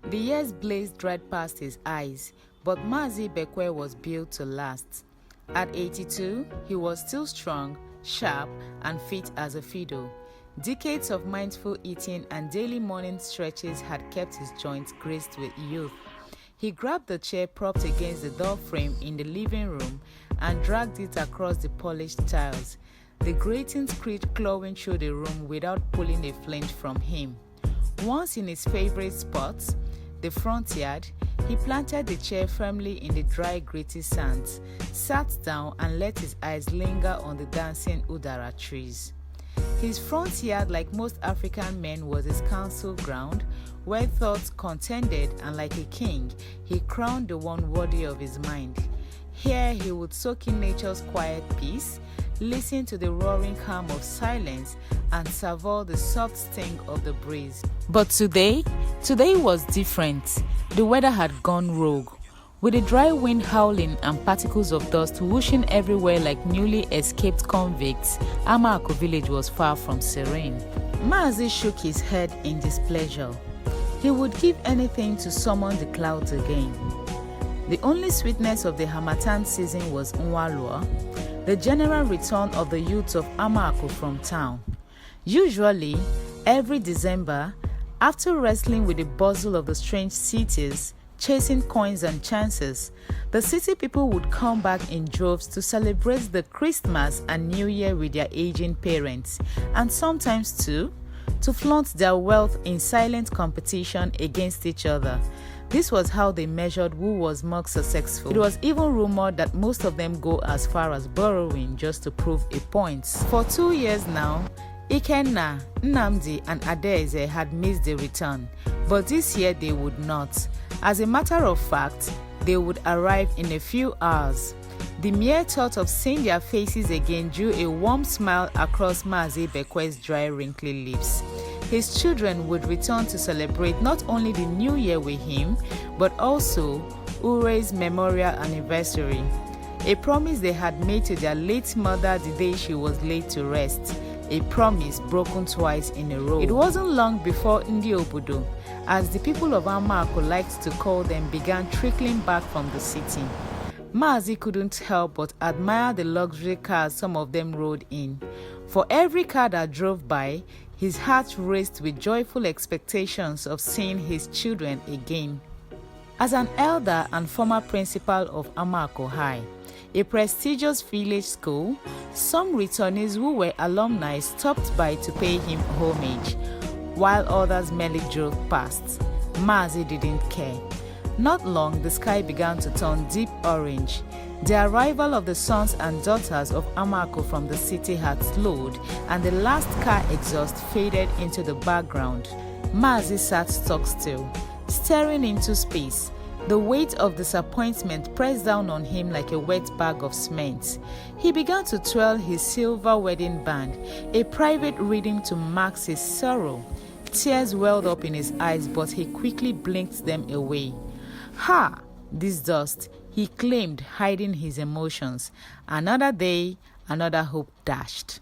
The years blazed right past his eyes, but Mazi Bekwe was built to last. At 82, he was still strong, sharp, and fit as a fiddle. Decades of mindful eating and daily morning stretches had kept his joints graced with youth. He grabbed the chair propped against the door frame in the living room and dragged it across the polished tiles. The grating screeched clawing through the room without pulling a flint from him. Once in his favorite spot, the front yard, he planted the chair firmly in the dry, gritty sands, sat down and let his eyes linger on the dancing udara trees. His front yard, like most African men, was his council ground, where thoughts contended, and like a king, he crowned the one worthy of his mind. Here he would soak in nature's quiet peace, listen to the roaring calm of silence, and savour the soft sting of the breeze. But today was different. The weather had gone rogue. With the dry wind howling and particles of dust whooshing everywhere like newly escaped convicts, Amako village was far from serene. Mazi shook his head in displeasure. He would give anything to summon the clouds again. The only sweetness of the Harmattan season was Nwalua, the general return of the youths of Amako from town. Usually, every December, after wrestling with the bustle of the strange cities, chasing coins and chances, the city people would come back in droves to celebrate the Christmas and New Year with their aging parents, and sometimes too, to flaunt their wealth in silent competition against each other. This was how they measured who was more successful. It was even rumored that most of them go as far as borrowing just to prove a point. For 2 years now, Ikenna, Nnamdi, and Adaeze had missed the return, but this year they would not. As a matter of fact, they would arrive in a few hours. The mere thought of seeing their faces again drew a warm smile across Mazi Bekwe's dry, wrinkly lips. His children would return to celebrate not only the new year with him, but also Ure's memorial anniversary, a promise they had made to their late mother the day she was laid to rest, a promise broken twice in a row. It wasn't long before Ndi Obodo, as the people of Amako liked to call them, began trickling back from the city. Mazi couldn't help but admire the luxury cars some of them rode in. For every car that drove by, his heart raced with joyful expectations of seeing his children again. As an elder and former principal of Amako High, a prestigious village school, some returnees who were alumni stopped by to pay him homage, while others merely drove past. Mazi didn't care. Not long, the sky began to turn deep orange. The arrival of the sons and daughters of Amako from the city had slowed, and the last car exhaust faded into the background. Mazi sat stock still, staring into space. The weight of disappointment pressed down on him like a wet bag of cement. He began to twirl his silver wedding band, a private rhythm to mask his sorrow. Tears welled up in his eyes, but he quickly blinked them away. Ha! This dust, he claimed, hiding his emotions. Another day, another hope dashed.